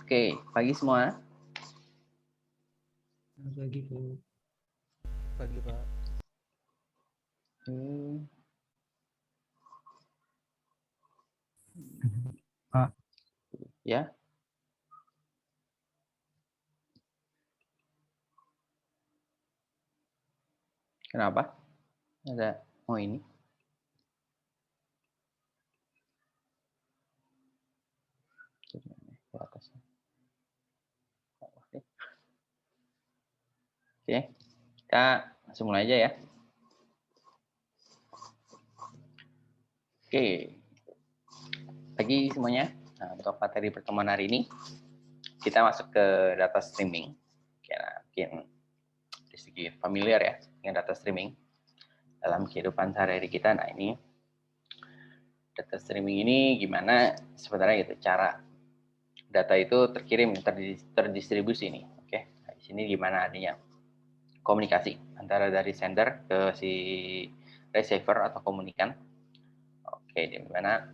Oke, pagi semua. Pagi, Bu. Pagi, Pak. Pak. Ya. Kenapa? Ada ini. Di atas. Oke, kita langsung mulai aja ya. Oke, pagi semuanya. Nah, untuk materi pertemuan hari ini, kita masuk ke data streaming. Mungkin sedikit familiar ya dengan data streaming dalam kehidupan sehari-hari kita. Nah, ini data streaming ini gimana sebenarnya gitu cara data itu terkirim, terdistribusi nih. Oke, nah, di sini gimana adanya komunikasi antara dari sender ke si receiver atau komunikan. Oke, di mana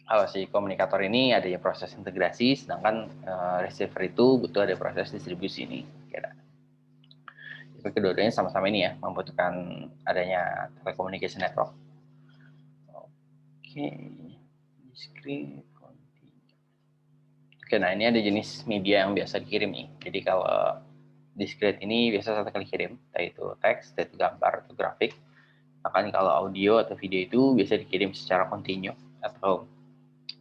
kalau si komunikator ini adanya proses integrasi, sedangkan receiver itu butuh ada proses distribusi ini. Kedua-duanya sama-sama ini ya, membutuhkan adanya telecommunication network. Oke, discrete. Oke, nah ini ada jenis media yang biasa dikirim nih. Jadi kalau discrete ini biasa satu kali kirim, yaitu teks, yaitu gambar atau grafik. Bahkan kalau audio atau video itu biasa dikirim secara kontinu atau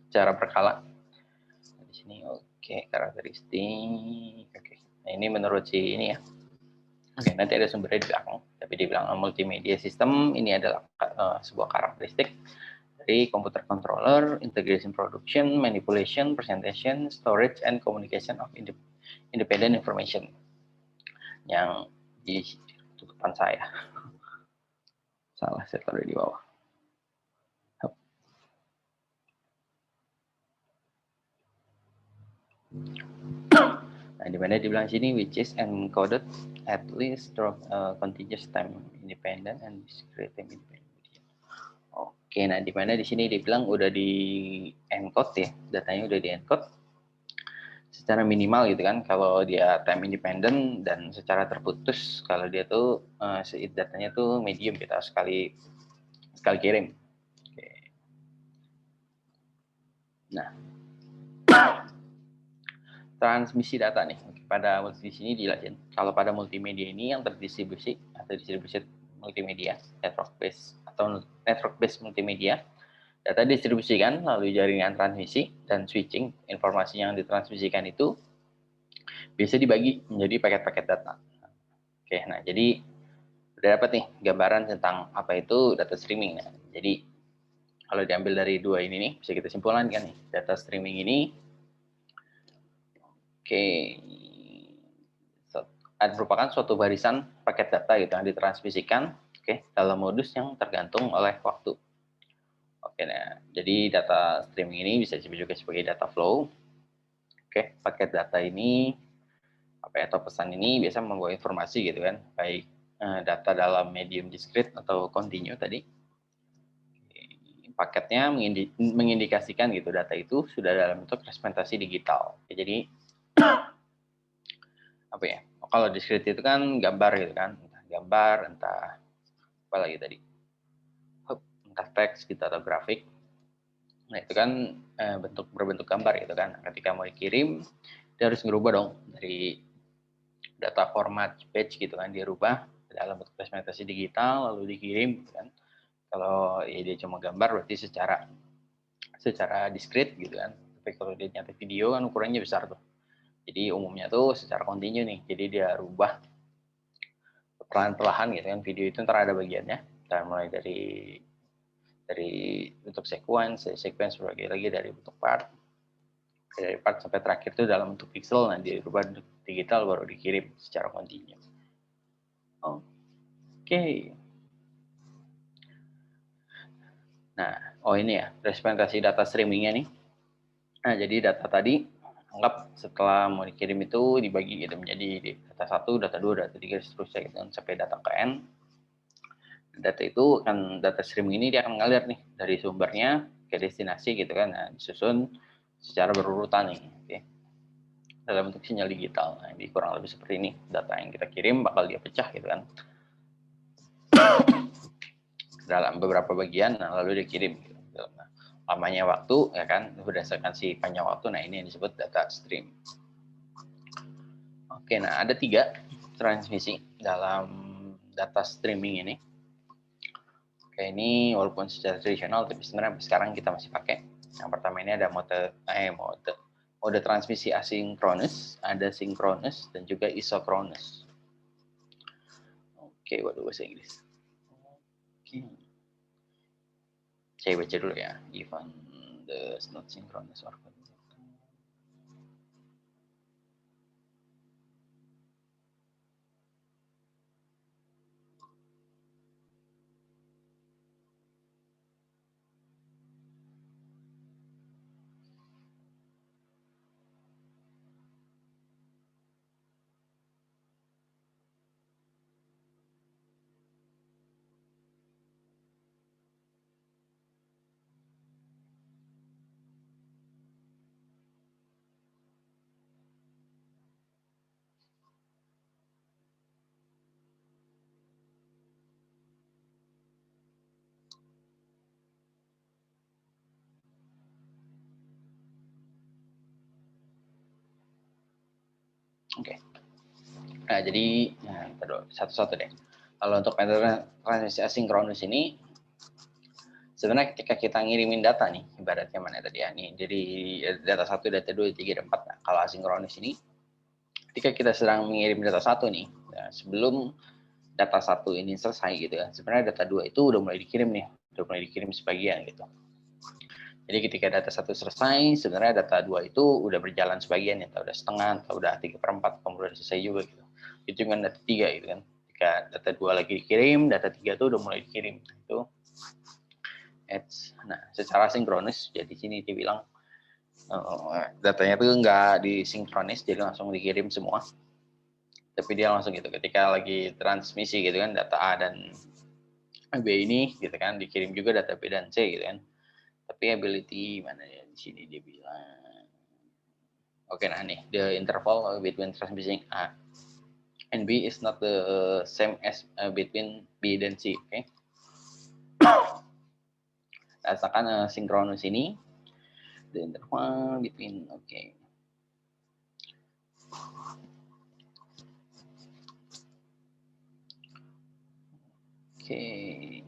secara berkala. Di sini oke, karakteristik. Oke. Nah, ini menurut si ini ya. Oke, nanti ada sumbernya di belakang. Tapi di belakang multimedia system ini adalah sebuah karakteristik dari computer controller, integration production, manipulation, presentation, storage, and communication of independent information. Yang di tutupan saya. Salah, saya taruh di bawah. Nah, di mana di belakang sini which is encoded at least continuous time independent and discrete time independent. Oke, nah di mana di sini dibilang udah di encode ya, datanya udah di encode secara minimal gitu kan, kalau dia time independent dan secara terputus kalau dia tuh datanya tuh medium kita sekali kirim. Oke. Nah, transmisi data nih pada di sini dijelasin kalau pada multimedia ini yang terdistribusi atau distribusi multimedia network based multimedia, data distribusikan melalui jaringan transmisi dan switching. Informasi yang ditransmisikan itu bisa dibagi menjadi paket-paket data. Oke, nah jadi udah dapat nih gambaran tentang apa itu data streaming. Nah, jadi kalau diambil dari dua ini nih bisa kita simpulkan kan nih, data streaming ini merupakan suatu barisan paket data gitu yang ditransmisikan dalam modus yang tergantung oleh waktu. Oke, nah jadi data streaming ini bisa disebut juga sebagai data flow. Oke, paket data ini atau pesan ini biasa membawa informasi gitu kan, baik data dalam medium discrete atau continue tadi. Paketnya mengindikasikan gitu data itu sudah dalam bentuk representasi digital. Jadi apa ya? Kalau discrete itu kan gambar gitu kan, entah gambar, entah apa lagi tadi, entah teks gitu atau grafik. Nah itu kan berbentuk gambar gitu kan. Ketika mau dikirim, dia harus ngerubah dong dari data format page gitu kan, dia rubah dalam bentuk representasi digital lalu dikirim gitu kan. Kalau ya dia cuma gambar berarti secara discrete gitu kan. Tapi kalau dia nyata video kan ukurannya besar tuh. Jadi umumnya tuh secara kontinu nih. Jadi dia rubah perlahan-lahan gitu kan. Video itu ntar ada bagiannya. Dan mulai dari bentuk sequence sebagai lagi dari bentuk part. Dari part sampai terakhir itu dalam bentuk pixel, nah dirubah bentuk digital baru dikirim secara kontinu. Oke. Nah, ini ya representasi data streamingnya nih. Nah, jadi data tadi anggap setelah mau dikirim itu dibagi gitu menjadi data 1, data 2, data 3 seterusnya gitu sampai data ke N. Data itu kan data streaming ini dia akan ngalir nih dari sumbernya ke destinasi gitu kan. Nah, disusun secara berurutan nih. Oke. dalam bentuk sinyal digital. Nah, jadi kurang lebih seperti ini, data yang kita kirim bakal dia pecah gitu kan dalam beberapa bagian, nah, lalu dikirim gitu. Nah, lamanya waktu ya kan berdasarkan si panjang waktu. Nah, ini yang disebut data stream. Oke, nah ada 3 transmisi dalam data streaming ini. Oke, ini walaupun secara tradisional tapi sebenarnya sekarang kita masih pakai. Yang pertama ini ada mode transmisi asinkronus, ada sinkronus dan juga isokronus. Oke, waduh bahasa Inggris. Oke. Saya baca dulu ya. Even the not synchronous or Oke. Nah, jadi satu-satu deh. Kalau untuk metode transmisi asinkronus ini sebenarnya ketika kita ngirimin data nih, ibaratnya mana tadi ya, nih jadi data 1, data 2, 3, dan 4. Nah, kalau asinkronus ini ketika kita sedang mengirim data 1 nih, nah, sebelum data 1 ini selesai gitu ya, sebenarnya data 2 itu udah mulai dikirim nih, udah mulai dikirim sebagian gitu. Jadi ketika data 1 selesai, sebenarnya data 2 itu udah berjalan sebagian ya, atau udah setengah, atau udah 3/4, kemudian udah selesai juga gitu. Itu kan data 3 gitu kan. Ketika data 2 lagi dikirim, data 3 itu udah mulai dikirim. Itu nah, secara sinkronis, jadi sini dia bilang datanya itu nggak disinkronis, jadi langsung dikirim semua. Tapi dia langsung gitu, ketika lagi transmisi gitu kan, data A dan B ini gitu kan, dikirim juga data B dan C gitu kan. Tapi ability mana ya, di sini dia bilang. Oke, nah nih, the interval between transmitting A and B is not the same as between B dan C. Oke. Rasakan sinkronus ini, the interval between, oke. Okay.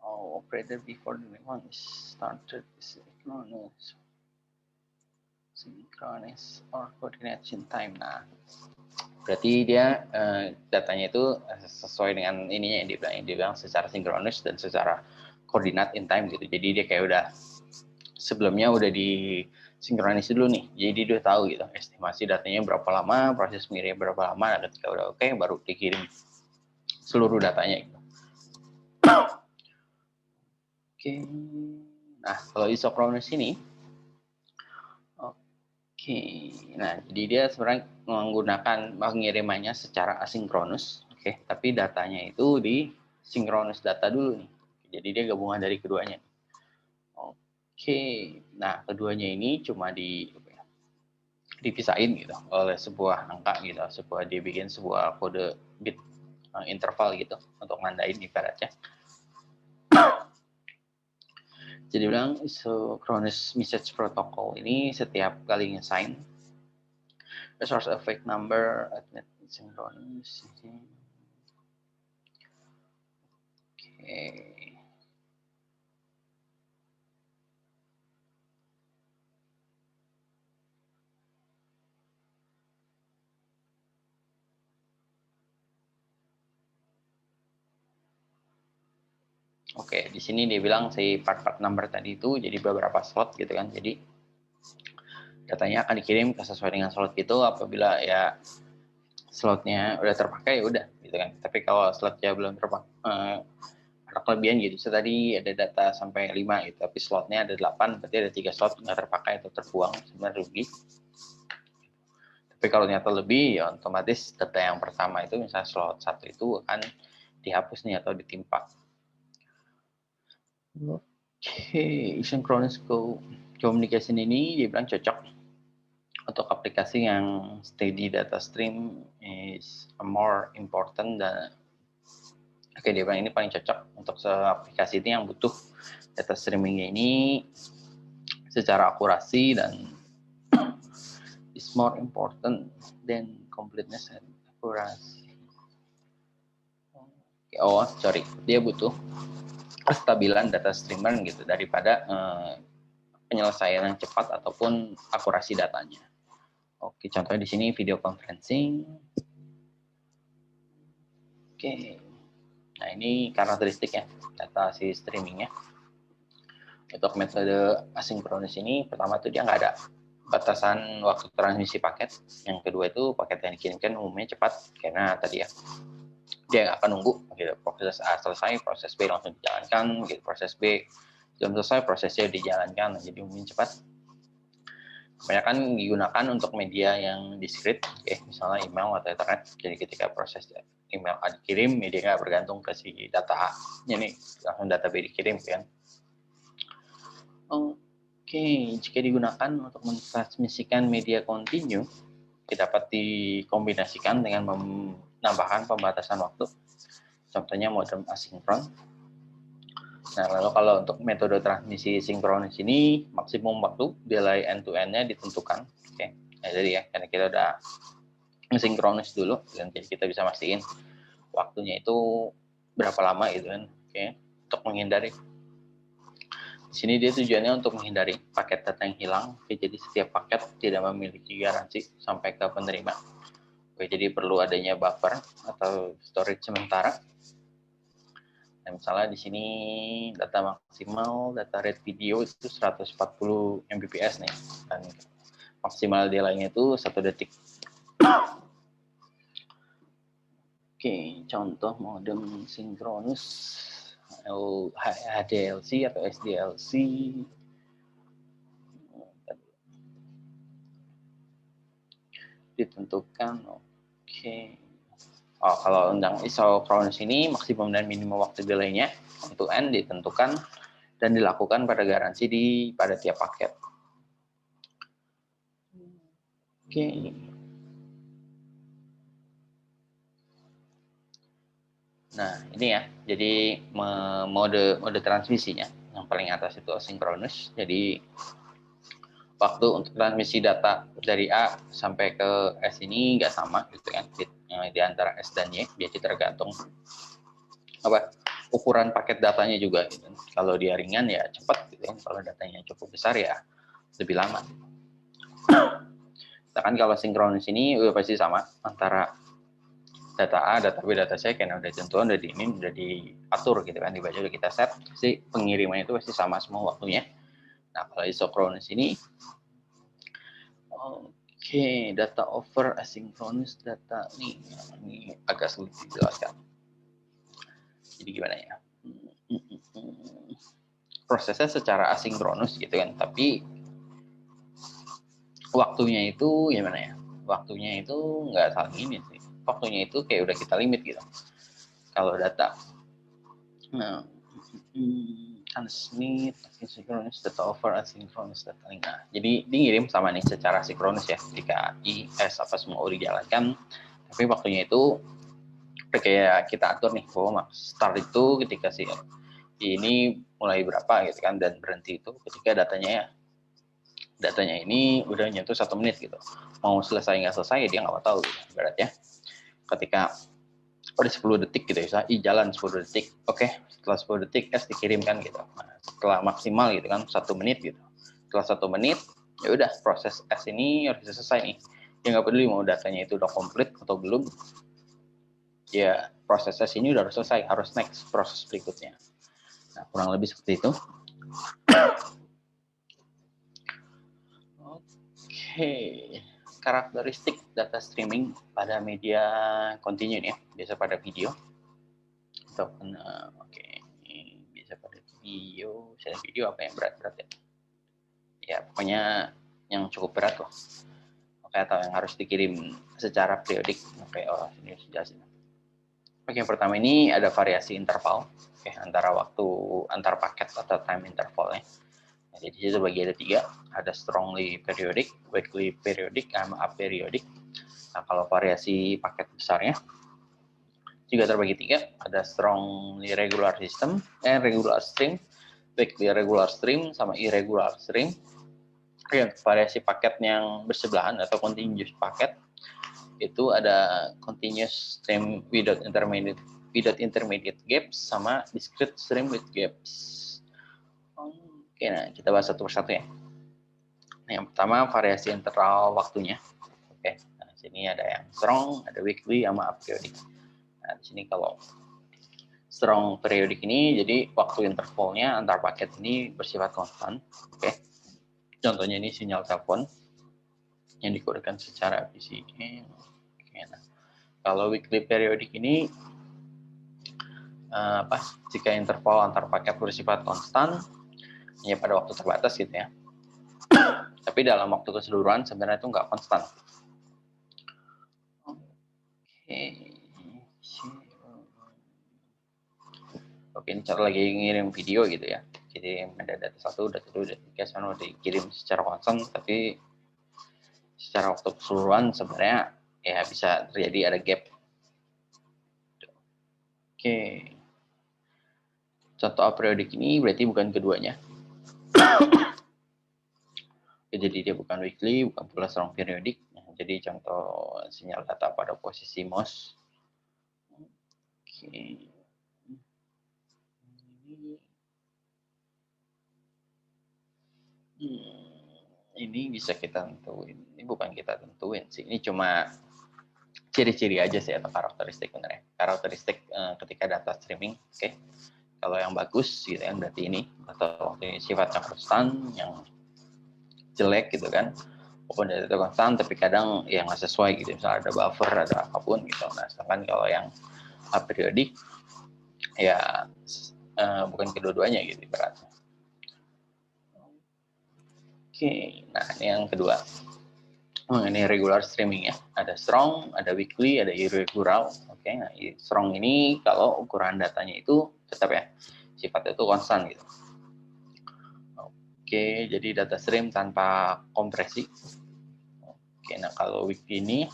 Oh, operator before the one is started is synchronous or coordination time. Nah, berarti dia datanya itu sesuai dengan ininya yang dia bilang secara sinkronis dan secara koordinat in time gitu. Jadi dia kayak udah sebelumnya udah di sinkronis dulu nih. Jadi dia udah tahu gitu estimasi datanya berapa lama, proses pengirimnya berapa lama. Nah, ketika udah oke, baru dikirim seluruh datanya gitu. Oke. Nah, kalau isokronus ini nah jadi dia sebenarnya menggunakan pengirimannya secara asinkronus, tapi datanya itu di sinkronus data dulu nih. Jadi dia gabungan dari keduanya. Nah keduanya ini cuma dipisahin gitu oleh sebuah angka gitu, dia bikin sebuah kode bit interval gitu untuk nandain ibaratnya. Jadi bilang synchronous message protocol ini setiap kali nge-sign the source of fake number at synchronous. Oke, di sini dia bilang si part number tadi itu jadi beberapa slot gitu kan. Jadi datanya akan dikirim sesuai dengan slot itu. Apabila ya slotnya udah terpakai ya udah gitu kan. Tapi kalau slotnya belum terpakai, ada kelebihan gitu. So, tadi ada data sampai 5 gitu, tapi slotnya ada 8, berarti ada 3 slot nggak terpakai atau terbuang, sebenarnya rugi. Tapi kalau ternyata lebih, ya otomatis data yang pertama itu misalnya slot 1 itu akan dihapus nih atau ditimpa. Oke, synchronous communication ini dia bilang cocok untuk aplikasi yang steady data stream is more important dan dia bilang ini paling cocok untuk aplikasi ini yang butuh data streaming ini secara akurasi dan is more important than completeness and accuracy. Oh, sorry, dia butuh kestabilan data streamer gitu daripada penyelesaian yang cepat ataupun akurasi datanya. Oke, contohnya di sini video conferencing. Oke, nah ini karakteristik ya data si streamingnya. Untuk metode asinkronus ini, pertama tuh dia nggak ada batasan waktu transmisi paket. Yang kedua itu paket yang dikirimkan umumnya cepat karena tadi ya dia nggak akan nunggu gitu, proses A selesai, proses B langsung dijalankan, gitu, proses B belum selesai, prosesnya dijalankan, jadi umumnya cepat. Kebanyakan digunakan untuk media yang diskrit, misalnya email atau internet. Jadi ketika proses email A dikirim, media nggak bergantung ke si data A-nya nih, langsung data B dikirim kan. Oke, jika digunakan untuk mentransmisikan media kontinu, dapat dikombinasikan dengan menambahkan pembatasan waktu. Contohnya modem asinkron. Nah, lalu kalau untuk metode transmisi sinkronis ini, maksimum waktu delay end-to-end-nya ditentukan. Oke. Nah, jadi ya, karena kita udah sinkronis dulu, dan jadi kita bisa mastiin waktunya itu berapa lama gitu kan. Oke. Untuk menghindari. Di sini dia tujuannya untuk menghindari paket data yang hilang. Oke, jadi setiap paket tidak memiliki garansi sampai ke penerima. Oke, jadi perlu adanya buffer atau storage sementara. Nah, misalnya di sini data maksimal, data rate video itu 140 Mbps nih, dan maksimal delay-nya itu 1 detik. Oke, contoh modem sinkronus HDLC atau SDLC. Ditentukan, oke. Oh, kalau undang isochronous ini maksimum dan minimum waktu delay-nya untuk N ditentukan dan dilakukan pada garansi pada tiap paket. Oke. Nah, ini ya. Jadi mode transmisinya yang paling atas itu asinkronus. Jadi waktu untuk transmisi data dari A sampai ke S ini nggak sama gitu kan, di antara S dan Y, biasanya tergantung ukuran paket datanya juga gitu. Kalau dia ringan ya cepat gitu kan, kalau datanya cukup besar ya lebih lama. Kan kalau sinkronis ini udah pasti sama antara data A, data B, data C, karena udah tentuan, udah diatur gitu kan, dibaca, udah kita set, si pengiriman itu pasti sama semua waktunya. Nah, kalau isochronous ini oke, data over asynchronous data ini agak sulit dijelaskan. Jadi gimana ya? Prosesnya secara asinkronus gitu kan, tapi waktunya itu gimana ya? Waktunya itu nggak saling limit sih. Waktunya itu kayak udah kita limit gitu. Kalau data, transmit asynchronous data over asynchronous data. Nah, jadi dikirim sama nih secara sinkronus ya, ketika IS apa semua udah dijalankan, tapi waktunya itu kayak kita atur nih bahwa start itu ketika si ini mulai berapa gitu kan, dan berhenti itu ketika datanya ini udah nyentuh 1 menit gitu. Mau selesai nggak selesai dia nggak tahu gitu, ibaratnya ketika udah 10 detik gitu ya, jalan 10 detik, oke, setelah 10 detik S dikirimkan gitu. Nah, setelah maksimal gitu kan 1 menit gitu, setelah 1 menit ya udah proses S ini harus selesai nih. Dia nggak peduli mau datanya itu udah komplit atau belum, ya proses S ini udah harus selesai, harus next proses berikutnya. Nah, kurang lebih seperti itu. Oke, karakteristik data streaming pada media kontinu ya, biasa pada video ataupun biasa pada video. Saya video apa yang berat-berat ya? Ya pokoknya yang cukup berat loh. Oke, atau yang harus dikirim secara periodik. Oke, ini sudah sih. Oke, yang pertama ini ada variasi interval, antara waktu antar paket atau time intervalnya. Jadi di situ bagi ada 3, ada strongly periodic, weakly periodic, sama aperiodic. Nah, kalau variasi paket besarnya juga terbagi 3, ada strongly regular system, regular stream, weakly regular stream, sama irregular stream. Yang variasi paket yang bersebelahan atau continuous paket itu ada continuous stream without intermediate gaps sama discrete stream with gaps. Oke, nah kita bahas satu persatu ya. Nah, yang pertama variasi interval waktunya. Oke, nah sini ada yang strong, ada weakly, sama aperiodic. Nah di sini kalau strong periodic ini, jadi waktu intervalnya antar paket ini bersifat konstan. Oke, contohnya ini sinyal telepon yang dikodekan secara PCM. Oke, nah kalau weakly periodic ini jika interval antar paket bersifat konstan, ya pada waktu terbatas gitu ya. Tapi dalam waktu keseluruhan sebenarnya itu nggak konstan. Oke, ini cara lagi ngirim video gitu ya. Jadi ada data 1, data 2, data 3, sekarang udah dikirim secara konstan, tapi secara waktu keseluruhan sebenarnya ya bisa terjadi ada gap. Oke. Contoh aperiodic ini berarti bukan keduanya. Jadi dia bukan weakly, bukan pula strong periodic. Jadi contoh sinyal data pada posisi mouse. Oke. Ini bisa kita tentuin. Ini bukan kita tentuin sih. Ini cuma ciri-ciri aja sih atau karakteristik benar ya. Karakteristik ketika data streaming. Oke. Kalau yang bagus gitu kan berarti ini, atau ini sifatnya konstan, yang jelek gitu kan. Walaupun data itu konstan tapi kadang ya nggak sesuai gitu. Misalnya ada buffer, ada apapun gitu. Nah, sedangkan kalau yang aperiodic ya bukan kedua-duanya gitu ibaratnya. Oke, nah ini yang kedua. Mengenai regular streaming ya. Ada strong, ada weakly, ada irregular. Oke, nah strong ini kalau ukuran datanya itu tetap ya sifatnya itu konstan gitu. Oke, jadi data stream tanpa kompresi. Oke, nah kalau weakly ini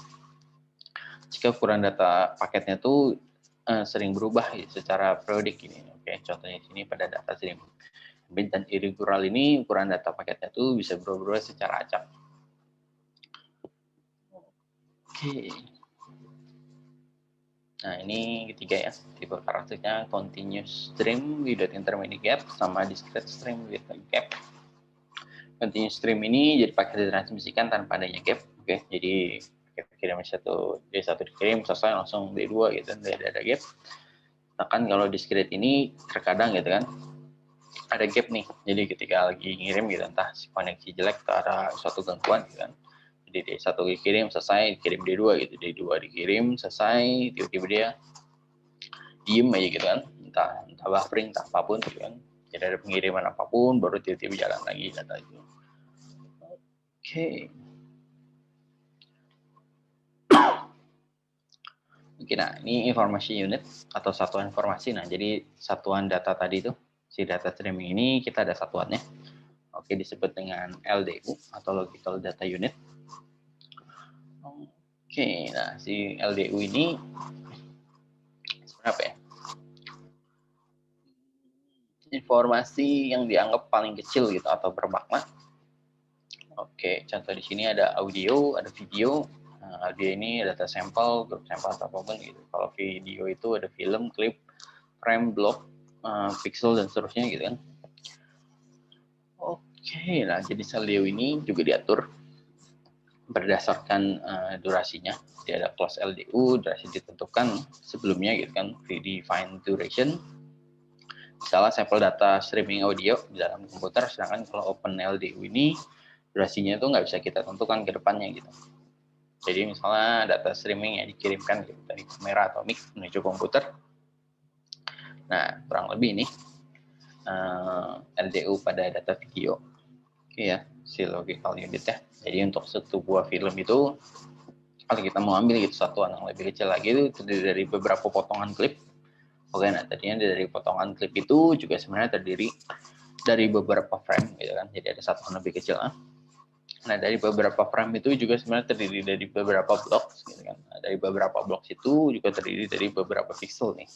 jika ukuran data paketnya itu sering berubah gitu, secara periodik ini. Oke, contohnya di sini pada data stream. Dan irregular ini ukuran data paketnya itu bisa berubah secara acak. Oke. Nah ini ketiga ya, tipe karakternya continuous stream without intermediate gap sama discrete stream with gap. Continuous stream ini jadi paket ditransmisikan tanpa adanya gap. Oke, jadi kirim D1 dikirim selesai langsung D2 gitu, tidak ada gap. Bahkan kalau discrete ini terkadang gitu kan ada gap nih, jadi ketika lagi ngirim gitu entah si koneksi jelek atau ada suatu gangguan gitu kan, jadi D1 dikirim selesai, dikirim D2 gitu, D2 dikirim selesai, tiba-tiba dia diem aja gitu kan, entah buffering, entah apapun gitu kan, tidak ada pengiriman apapun, baru tiba-tiba jalan lagi data itu. Oke. Oke, nah ini informasi unit atau satuan informasi. Nah, jadi satuan data tadi itu, si data streaming ini kita ada satuannya. Oke, disebut dengan LDU atau Logical Data Unit. Oke, nah si LDU ini sebenarnya apa ya? Informasi yang dianggap paling kecil gitu atau bermakna. Oke, contoh di sini ada audio, ada video. Nah, audio ini data sampel, grup sampel atau apapun gitu. Kalau video itu ada film, klip, frame, block, pixel dan seterusnya gitu kan. Oke, nah jadi LDU ini juga diatur berdasarkan durasinya. Jadi ada close LDU, durasi ditentukan sebelumnya gitu kan, predefined duration. Misalnya sampel data streaming audio di dalam komputer, sedangkan kalau open LDU ini durasinya itu nggak bisa kita tentukan ke depannya gitu. Jadi misalnya data streaming yang dikirimkan gitu, dari kamera atau mic menuju komputer. Nah, kurang lebih ini LDU pada data video. Oke ya, si logical unit ya. Jadi untuk satu buah film itu, kalau kita mau ambil gitu satuan yang lebih kecil lagi itu terdiri dari beberapa potongan klip. Oke, nah tadinya dari potongan klip itu juga sebenarnya terdiri dari beberapa frame gitu kan, jadi ada satuan lebih kecil. Nah, dari beberapa frame itu juga sebenarnya terdiri dari beberapa blok gitu kan. Nah, dari beberapa blok itu juga terdiri dari beberapa pixel nih.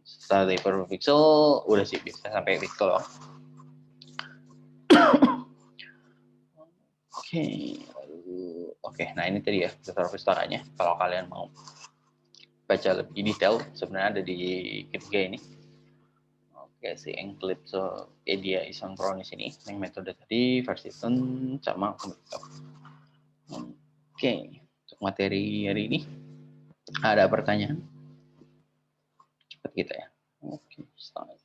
Setelah dari beberapa pixel udah sih bisa sampai pixel. Oke, nah ini tadi ya daftar pustakanya. Kalau kalian mau baca lebih detail, sebenarnya ada di ketiga ini. Oke, si Enclipsopedia isochronous ini, yang metode tadi, persistent, sama komunitas. Oke, untuk materi hari ini, ada pertanyaan? Cepat kita ya. Oke, start.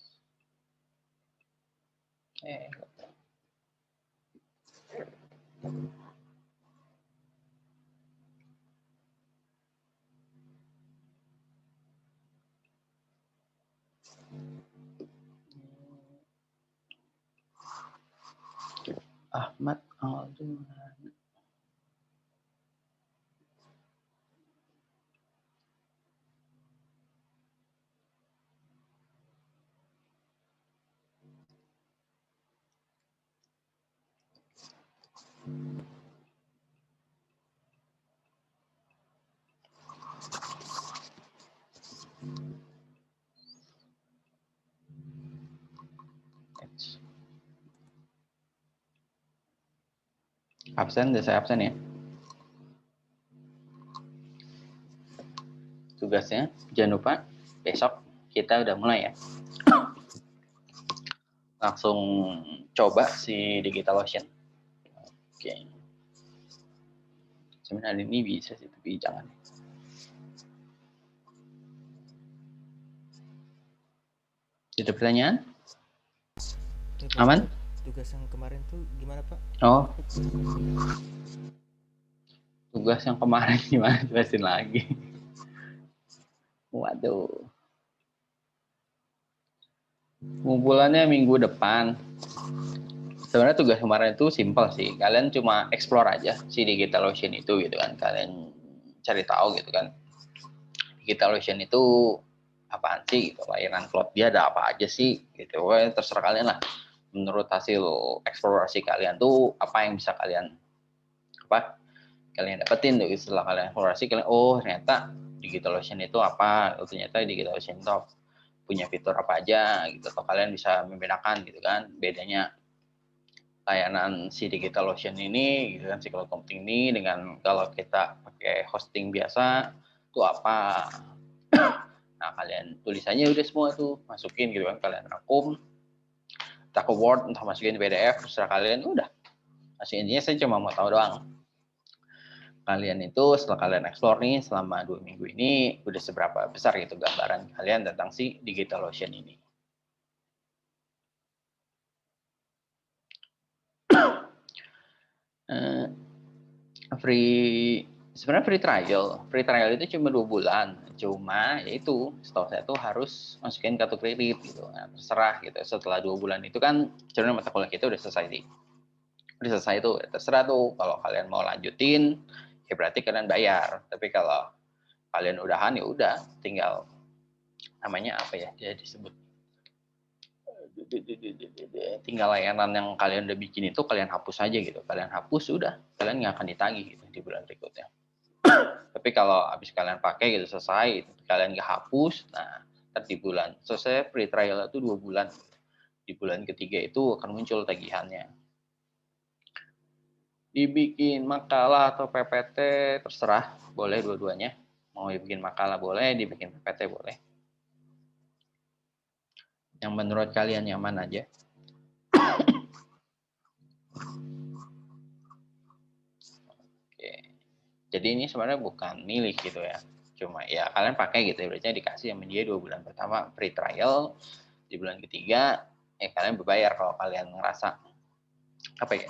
Ahmad Aldo. Absen, udah saya absen ya. Tugasnya, jangan lupa besok kita udah mulai ya. Langsung coba si DigitalOcean. Oke. Sebenarnya ini bisa sih, tapi jangan. Itu pertanyaan? Aman? Tugas yang kemarin tuh gimana Pak? Oh. Tugas yang kemarin gimana? Jelasin lagi. Waduh. Ngumpulannya minggu depan. Sebenarnya tugas kemarin itu simpel sih. Kalian cuma explore aja si DigitalOcean itu gitu kan. Kalian cari tahu gitu kan. DigitalOcean itu apaan sih gitu. Layanan cloud dia ada apa aja sih gitu. Terserah kalian lah. Menurut hasil eksplorasi kalian tuh apa yang bisa kalian dapetin tuh setelah kalian eksplorasi, kalian ternyata DigitalOcean itu apa, ternyata DigitalOcean itu punya fitur apa aja gitu, atau kalian bisa membedakan gitu kan bedanya layanan si DigitalOcean ini gitu kan, si cloud computing ini dengan kalau kita pakai hosting biasa itu apa. Nah, kalian tulisannya udah semua tuh masukin gitu kan, kalian rangkum entah ke Word, entah masukin PDF, terserah kalian, udah. Masih intinya saya cuma mau tahu doang. Kalian itu setelah kalian explore nih selama 2 minggu ini udah seberapa besar gitu gambaran kalian tentang si DigitalOcean ini. Sebenarnya free trial itu cuma 2 bulan, cuma yaitu setahu saya tuh harus masukin kartu kredit gitu. Nah, terserah gitu, setelah 2 bulan itu kan sebenarnya mata kuliah kita udah selesai sih, udah selesai tuh, terserah tuh kalau kalian mau lanjutin ya berarti kalian bayar, tapi kalau kalian udahan ya udah tinggal namanya apa ya dia disebut, tinggal layanan yang kalian udah bikin itu kalian hapus aja gitu, kalian hapus udah, kalian nggak akan ditagih gitu di bulan berikutnya. Tapi kalau habis kalian pakai gitu selesai, kalian nggak hapus, nah di bulan selesai free trial itu 2 bulan, di bulan ketiga itu akan muncul tagihannya. Dibikin makalah atau PPT terserah, boleh dua-duanya, mau dibikin makalah boleh, dibikin PPT boleh, yang menurut kalian nyaman aja. Oke. Jadi ini sebenarnya bukan milih gitu ya, cuma ya kalian pakai gitu, berarti dikasih sama dia 2 bulan pertama free trial, di bulan ketiga ya kalian berbayar kalau kalian ngerasa apa ya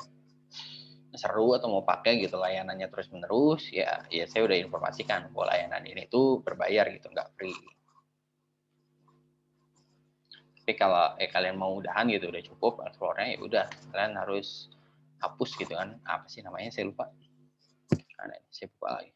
seru atau mau pakai gitu layanannya terus menerus, ya saya udah informasikan bahwa layanan ini tuh berbayar gitu, nggak free. Tapi kalau kalian mau udahan gitu udah cukup explore-nya, ya udah kalian harus hapus gitu kan, apa sih namanya saya lupa, saya lupa lagi.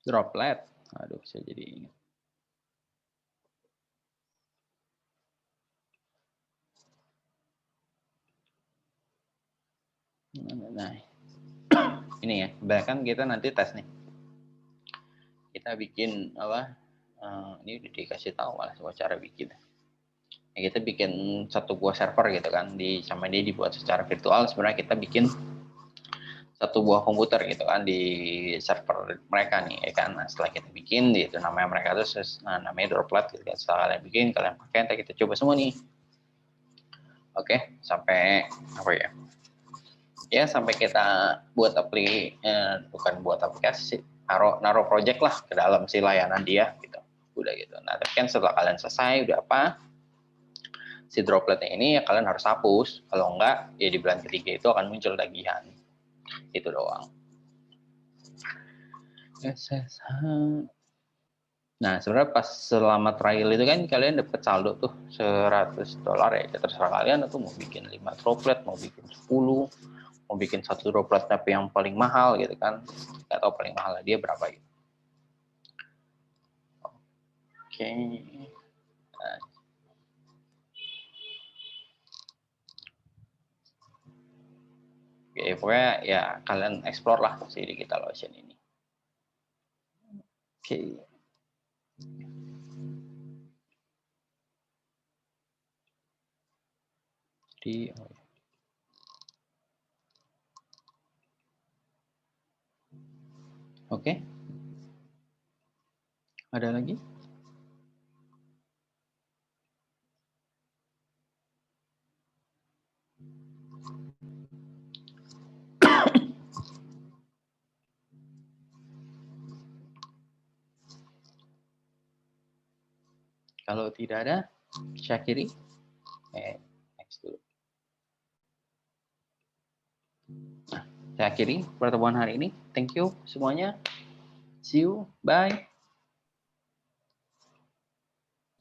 Droplet. Aduh, saya jadi ingat. Nah, ini ya, bahkan kita nanti tes nih. Kita bikin apa? Ini udah dikasih tahu malah semua cara bikin. Ya, kita bikin satu buah server gitu kan, sama dia dibuat secara virtual. Sebenarnya kita bikin satu buah komputer gitu kan di server mereka nih, ya kan. Nah, setelah kita bikin, itu namanya mereka tuh namanya Droplet gitu kan. Setelah kalian bikin, kalian pakai, nanti kita coba semua nih. Oke, sampai apa ya? Ya sampai kita buat bukan buat aplikasi, naruh project lah ke dalam si layanan dia gitu. Udah gitu. Nah, tapi kan setelah kalian selesai udah apa? Si dropletnya ini ya kalian harus hapus. Kalau enggak, ya di bulan ketiga itu akan muncul tagihan. Itu doang. SSH. Nah, sebenarnya pas selama trial itu kan kalian dapat saldo tuh $100 ya. Terserah kalian tuh mau bikin 5 droplet, mau bikin 10, mau bikin satu droplet tapi yang paling mahal gitu kan. Nggak tahu paling mahal dia berapa gitu. Oke. Nah. Oke, pokoknya ya kalian explore lah si DigitalOcean ini. Oke. Oke. Ada lagi? Kalau tidak ada, saya akhiri. Next dulu. Nah, saya akhiri pertemuan hari ini. Thank you semuanya. See you. Bye.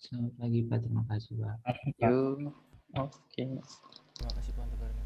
Selamat pagi Pak, terima kasih Pak. You. Oke. Terima kasih Pak untuk